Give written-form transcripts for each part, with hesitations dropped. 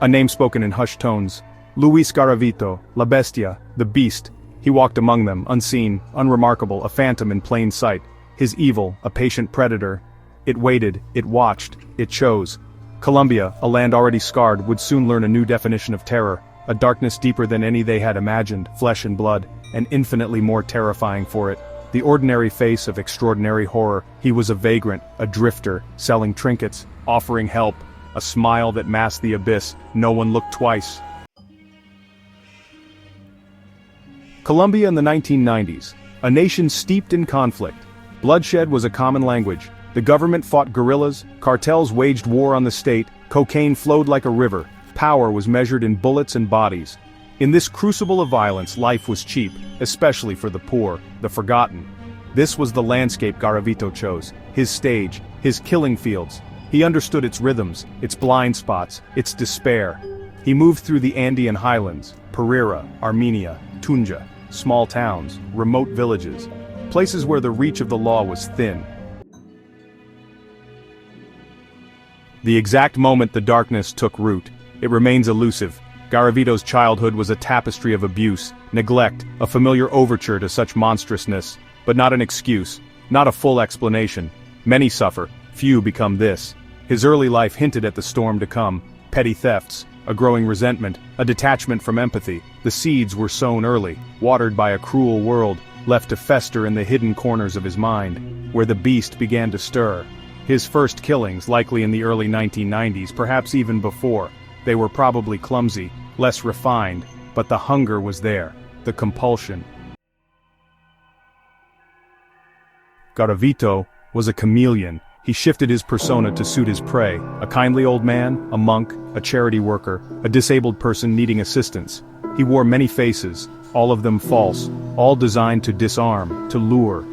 A name spoken in hushed tones. Luis Garavito, La Bestia, the Beast. He walked among them, unseen, unremarkable, a phantom in plain sight. His evil, a patient predator. It waited, it watched, it chose. Colombia, a land already scarred, would soon learn a new definition of terror, a darkness deeper than any they had imagined, flesh and blood, and infinitely more terrifying for it. The ordinary face of extraordinary horror. He was a vagrant, a drifter, selling trinkets, offering help, a smile that masked the abyss. No one looked twice. Colombia in the 1990s, a nation steeped in conflict. Bloodshed was a common language. The government fought guerrillas, cartels waged war on the state, cocaine flowed like a river, power was measured in bullets and bodies. In this crucible of violence, life was cheap, especially for the poor, the forgotten. This was the landscape Garavito chose, his stage, his killing fields. He understood its rhythms, its blind spots, its despair. He moved through the Andean highlands, Pereira, Armenia, Tunja, small towns, remote villages, places where the reach of the law was thin. The exact moment the darkness took root, it remains elusive. Garavito's childhood was a tapestry of abuse, neglect, a familiar overture to such monstrousness, but not an excuse, not a full explanation. Many suffer, few become this. His early life hinted at the storm to come, petty thefts, a growing resentment, a detachment from empathy. The seeds were sown early, watered by a cruel world, left to fester in the hidden corners of his mind, where the beast began to stir. His first killings, likely in the early 1990s, perhaps even before. They were probably clumsy, less refined, but the hunger was there, the compulsion. Garavito was a chameleon. He shifted his persona to suit his prey, a kindly old man, a monk, a charity worker, a disabled person needing assistance. He wore many faces, all of them false, all designed to disarm, to lure.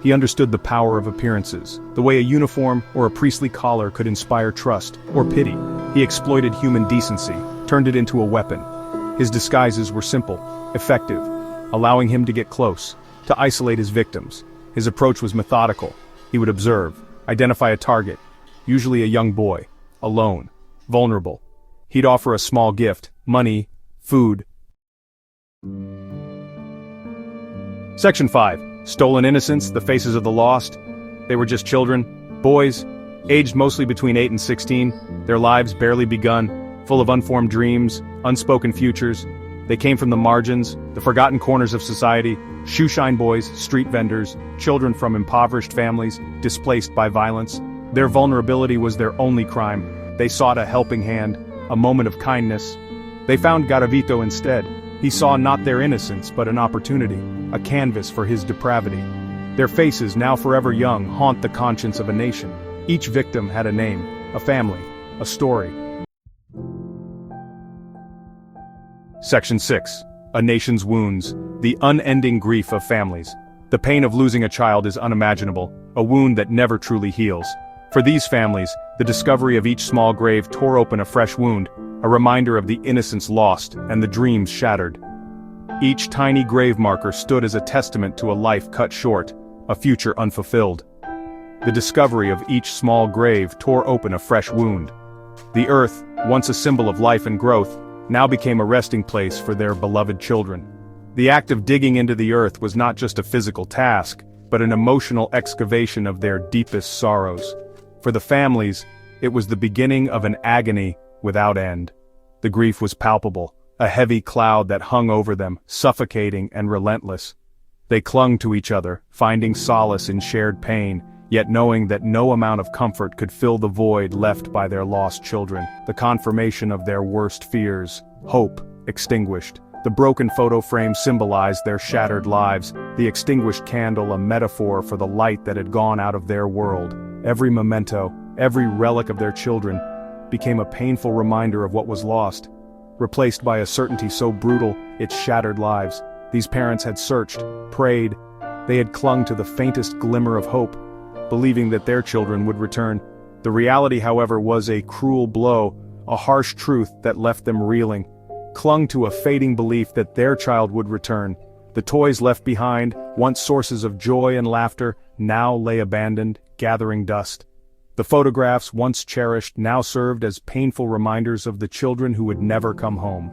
He understood the power of appearances, the way a uniform or a priestly collar could inspire trust or pity. He exploited human decency, turned it into a weapon. His disguises were simple, effective, allowing him to get close, to isolate his victims. His approach was methodical. He would observe, identify a target, usually a young boy, alone, vulnerable. He'd offer a small gift, money, food. Section 5. Stolen innocence, the faces of the lost. They were just children, boys, aged mostly between 8 and 16, their lives barely begun, full of unformed dreams, unspoken futures. They came from the margins, the forgotten corners of society, shoeshine boys, street vendors, children from impoverished families, displaced by violence. Their vulnerability was their only crime. They sought a helping hand, a moment of kindness. They found Garavito instead. He saw not their innocence but an opportunity, a canvas for his depravity. Their faces, now forever young, haunt the conscience of a nation. Each victim had a name, a family, a story. Section 6. A nation's wounds, the unending grief of families. The pain of losing a child is unimaginable, a wound that never truly heals. For these families, the discovery of each small grave tore open a fresh wound, a reminder of the innocence lost and the dreams shattered. Each tiny grave marker stood as a testament to a life cut short, a future unfulfilled. The discovery of each small grave tore open a fresh wound. The earth, once a symbol of life and growth, now became a resting place for their beloved children. The act of digging into the earth was not just a physical task, but an emotional excavation of their deepest sorrows. For the families, it was the beginning of an agony without end. The grief was palpable, a heavy cloud that hung over them, suffocating and relentless. They clung to each other, finding solace in shared pain, yet knowing that no amount of comfort could fill the void left by their lost children, the confirmation of their worst fears, hope extinguished. The broken photo frame symbolized their shattered lives, the extinguished candle a metaphor for the light that had gone out of their world. Every memento, every relic of their children, became a painful reminder of what was lost, replaced by a certainty so brutal it shattered lives. These parents had searched, prayed, they had clung to the faintest glimmer of hope, believing that their children would return. The reality, however, was a cruel blow, a harsh truth that left them reeling, clung to a fading belief that their child would return. The toys left behind, once sources of joy and laughter, now lay abandoned, gathering dust. The photographs, once cherished, now served as painful reminders of the children who would never come home.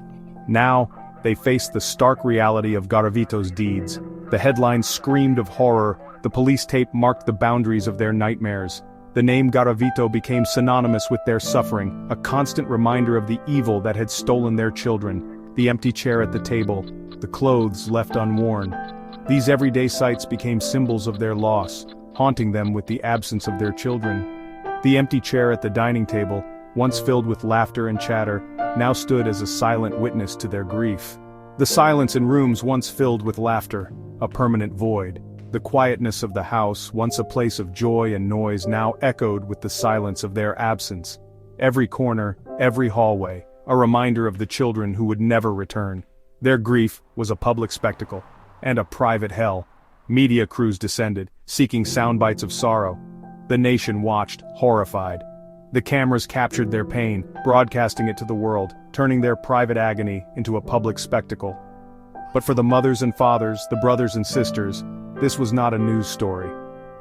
Now, they faced the stark reality of Garavito's deeds. The headlines screamed of horror, the police tape marked the boundaries of their nightmares. The name Garavito became synonymous with their suffering, a constant reminder of the evil that had stolen their children. The empty chair at the table, the clothes left unworn. These everyday sights became symbols of their loss, haunting them with the absence of their children. The empty chair at the dining table, once filled with laughter and chatter, now stood as a silent witness to their grief. The silence in rooms once filled with laughter, a permanent void. The quietness of the house, once a place of joy and noise, now echoed with the silence of their absence. Every corner, every hallway, a reminder of the children who would never return. Their grief was a public spectacle, and a private hell. Media crews descended, seeking soundbites of sorrow. The nation watched, horrified. The cameras captured their pain, broadcasting it to the world, turning their private agony into a public spectacle. But for the mothers and fathers, the brothers and sisters, this was not a news story.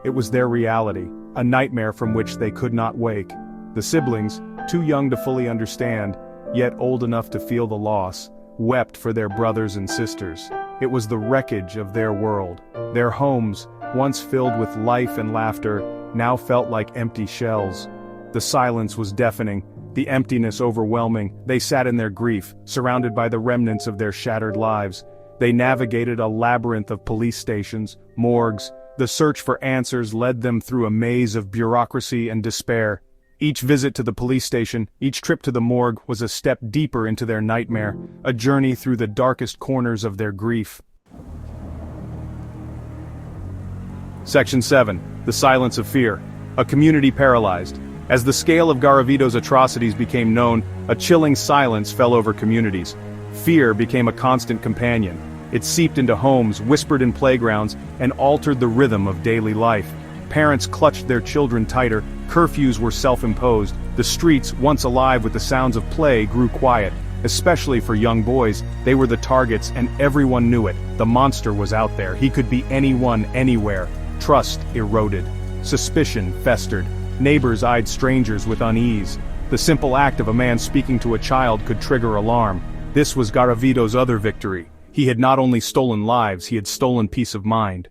It was their reality, a nightmare from which they could not wake. The siblings, too young to fully understand, yet old enough to feel the loss, wept for their brothers and sisters. It was the wreckage of their world. Their homes, once filled with life and laughter, now felt like empty shells. The silence was deafening, the emptiness overwhelming. They sat in their grief, surrounded by the remnants of their shattered lives. They navigated a labyrinth of police stations, morgues. The search for answers led them through a maze of bureaucracy and despair. Each visit to the police station, each trip to the morgue was a step deeper into their nightmare, a journey through the darkest corners of their grief. Section 7. The Silence of Fear. A community paralyzed. As the scale of Garavito's atrocities became known, a chilling silence fell over communities. Fear became a constant companion. It seeped into homes, whispered in playgrounds, and altered the rhythm of daily life. Parents clutched their children tighter, curfews were self-imposed, the streets, once alive with the sounds of play, grew quiet. Especially for young boys, they were the targets and everyone knew it. The monster was out there, he could be anyone, anywhere. Trust eroded. Suspicion festered. Neighbors eyed strangers with unease. The simple act of a man speaking to a child could trigger alarm. This was Garavito's other victory. He had not only stolen lives, he had stolen peace of mind.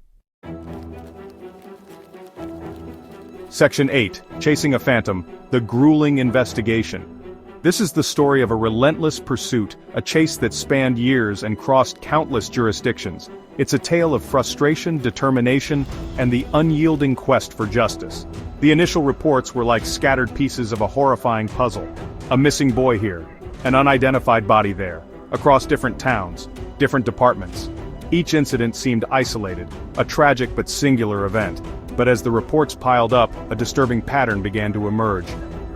Section 8. Chasing a Phantom. The Grueling Investigation. This is the story of a relentless pursuit, a chase that spanned years and crossed countless jurisdictions. It's a tale of frustration, determination, and the unyielding quest for justice. The initial reports were like scattered pieces of a horrifying puzzle. A missing boy here, an unidentified body there, across different towns, different departments. Each incident seemed isolated, a tragic but singular event. But as the reports piled up, a disturbing pattern began to emerge.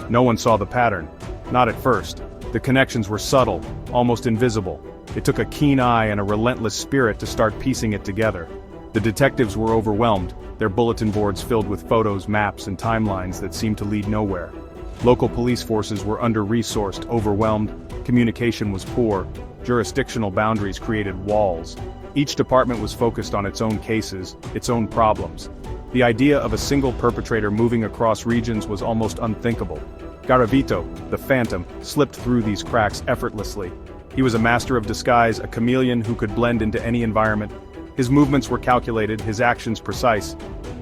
No one saw the pattern. Not at first. The connections were subtle, almost invisible. It took a keen eye and a relentless spirit to start piecing it together. The detectives were overwhelmed, their bulletin boards filled with photos, maps, and timelines that seemed to lead nowhere. Local police forces were under-resourced, overwhelmed, communication was poor, jurisdictional boundaries created walls. Each department was focused on its own cases, its own problems. The idea of a single perpetrator moving across regions was almost unthinkable. Garavito, the Phantom, slipped through these cracks effortlessly. He was a master of disguise, a chameleon who could blend into any environment. His movements were calculated, his actions precise.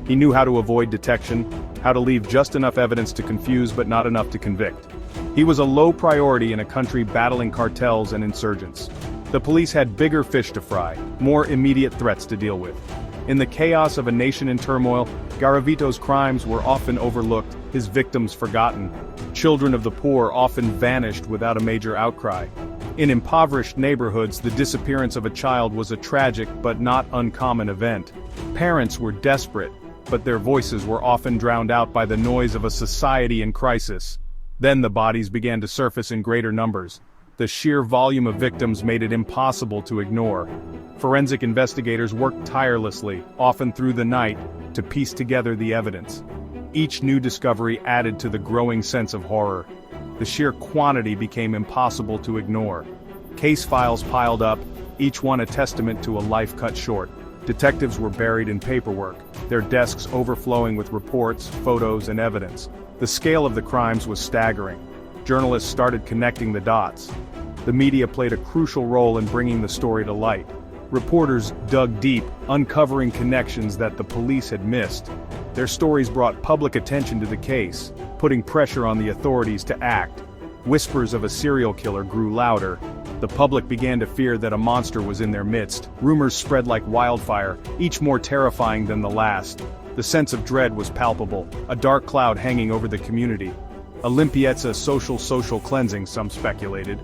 He knew how to avoid detection, how to leave just enough evidence to confuse but not enough to convict. He was a low priority in a country battling cartels and insurgents. The police had bigger fish to fry, more immediate threats to deal with. In the chaos of a nation in turmoil, Garavito's crimes were often overlooked, his victims forgotten. Children of the poor often vanished without a major outcry. In impoverished neighborhoods, the disappearance of a child was a tragic but not uncommon event. Parents were desperate, but their voices were often drowned out by the noise of a society in crisis. Then the bodies began to surface in greater numbers. The sheer volume of victims made it impossible to ignore. Forensic investigators worked tirelessly, often through the night, to piece together the evidence. Each new discovery added to the growing sense of horror. The sheer quantity became impossible to ignore. Case files piled up, each one a testament to a life cut short. Detectives were buried in paperwork, their desks overflowing with reports, photos, and evidence. The scale of the crimes was staggering. Journalists started connecting the dots. The media played a crucial role in bringing the story to light. Reporters dug deep, uncovering connections that the police had missed. Their stories brought public attention to the case, putting pressure on the authorities to act. Whispers of a serial killer grew louder. The public began to fear that a monster was in their midst. Rumors spread like wildfire, each more terrifying than the last. The sense of dread was palpable, a dark cloud hanging over the community. A limpiezza social cleansing, some speculated.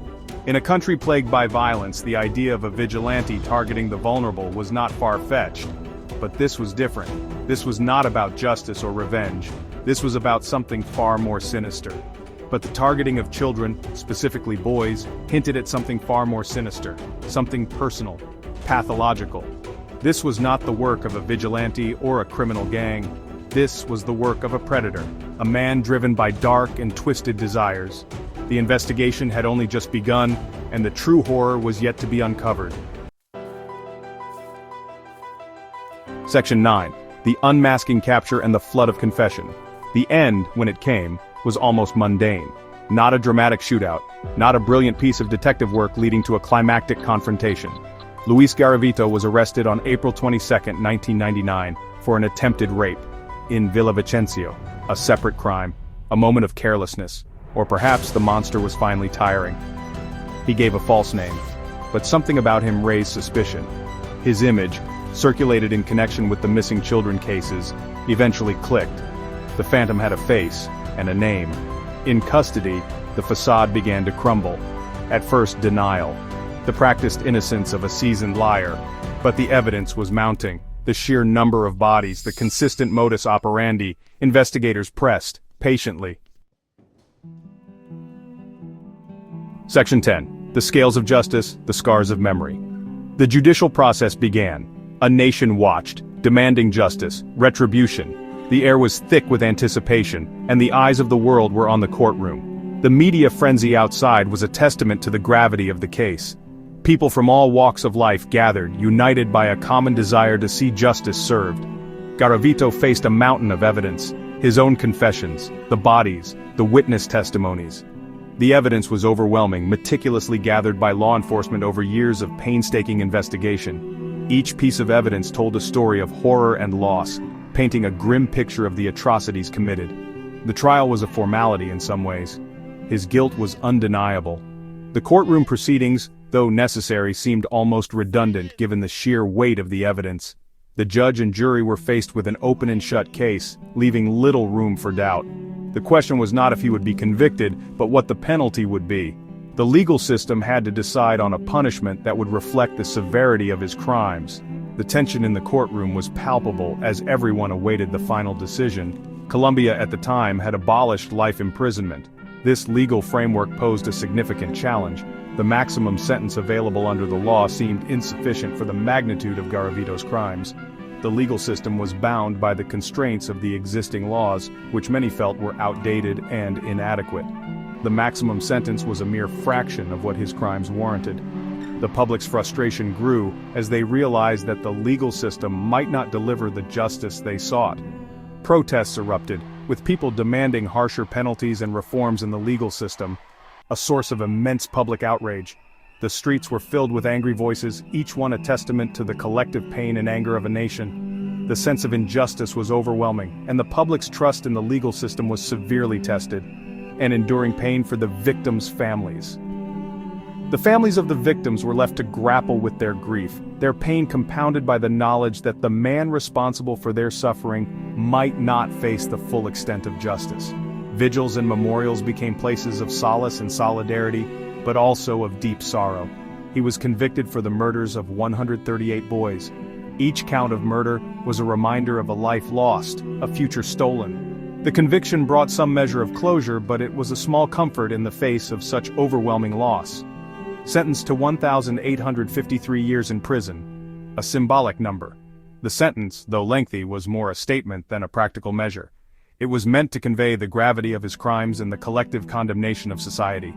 In a country plagued by violence, the idea of a vigilante targeting the vulnerable was not far-fetched. But this was different. This was not about justice or revenge. This was about something far more sinister. But the targeting of children, specifically boys, hinted at something far more sinister, something personal, pathological. This was not the work of a vigilante or a criminal gang. This was the work of a predator, a man driven by dark and twisted desires. The investigation had only just begun, and the true horror was yet to be uncovered. Section 9. The unmasking capture and the flood of confession. The end, when it came, was almost mundane. Not a dramatic shootout, not a brilliant piece of detective work leading to a climactic confrontation. Luis Garavito was arrested on April 22, 1999, for an attempted rape. In Villavicencio, a separate crime, a moment of carelessness, or perhaps the monster was finally tiring. He gave a false name, but something about him raised suspicion. His image, circulated in connection with the missing children cases, eventually clicked. The phantom had a face, and a name. In custody, the facade began to crumble. At first, denial. The practiced innocence of a seasoned liar. But the evidence was mounting. The sheer number of bodies, the consistent modus operandi, investigators pressed, patiently. Section 10. The scales of justice, the scars of memory. The judicial process began. A nation watched, demanding justice, retribution. The air was thick with anticipation, and the eyes of the world were on the courtroom. The media frenzy outside was a testament to the gravity of the case. People from all walks of life gathered, united by a common desire to see justice served. Garavito faced a mountain of evidence, his own confessions, the bodies, the witness testimonies. The evidence was overwhelming, meticulously gathered by law enforcement over years of painstaking investigation. Each piece of evidence told a story of horror and loss, painting a grim picture of the atrocities committed. The trial was a formality in some ways. His guilt was undeniable. The courtroom proceedings, though necessary, seemed almost redundant given the sheer weight of the evidence. The judge and jury were faced with an open and shut case, leaving little room for doubt. The question was not if he would be convicted, but what the penalty would be. The legal system had to decide on a punishment that would reflect the severity of his crimes. The tension in the courtroom was palpable as everyone awaited the final decision. Colombia at the time had abolished life imprisonment. This legal framework posed a significant challenge. The maximum sentence available under the law seemed insufficient for the magnitude of Garavito's crimes. The legal system was bound by the constraints of the existing laws, which many felt were outdated and inadequate. The maximum sentence was a mere fraction of what his crimes warranted. The public's frustration grew as they realized that the legal system might not deliver the justice they sought. Protests erupted, with people demanding harsher penalties and reforms in the legal system, a source of immense public outrage. The streets were filled with angry voices, each one a testament to the collective pain and anger of a nation. The sense of injustice was overwhelming, and the public's trust in the legal system was severely tested, and enduring pain for the victims' families. The families of the victims were left to grapple with their grief, their pain compounded by the knowledge that the man responsible for their suffering might not face the full extent of justice. Vigils and memorials became places of solace and solidarity, but also of deep sorrow. He was convicted for the murders of 138 boys. Each count of murder was a reminder of a life lost, a future stolen. The conviction brought some measure of closure, but it was a small comfort in the face of such overwhelming loss. Sentenced to 1,853 years in prison, a symbolic number. The sentence, though lengthy, was more a statement than a practical measure. It was meant to convey the gravity of his crimes and the collective condemnation of society.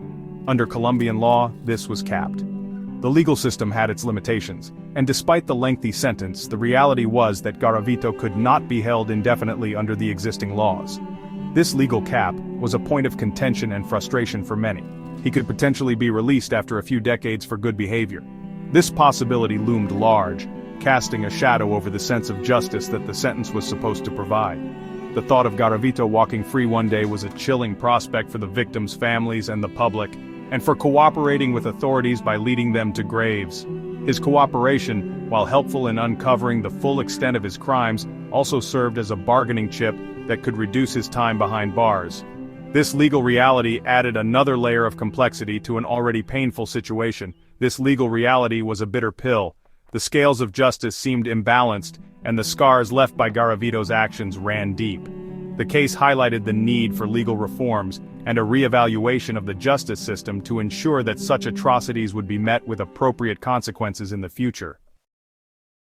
Under Colombian law, this was capped. The legal system had its limitations, and despite the lengthy sentence, the reality was that Garavito could not be held indefinitely under the existing laws. This legal cap was a point of contention and frustration for many. He could potentially be released after a few decades for good behavior. This possibility loomed large, casting a shadow over the sense of justice that the sentence was supposed to provide. The thought of Garavito walking free one day was a chilling prospect for the victims' families and the public, and for cooperating with authorities by leading them to graves. His cooperation, while helpful in uncovering the full extent of his crimes, also served as a bargaining chip that could reduce his time behind bars. This legal reality added another layer of complexity to an already painful situation. This legal reality was a bitter pill. The scales of justice seemed imbalanced, and the scars left by Garavito's actions ran deep. The case highlighted the need for legal reforms and a re-evaluation of the justice system to ensure that such atrocities would be met with appropriate consequences in the future.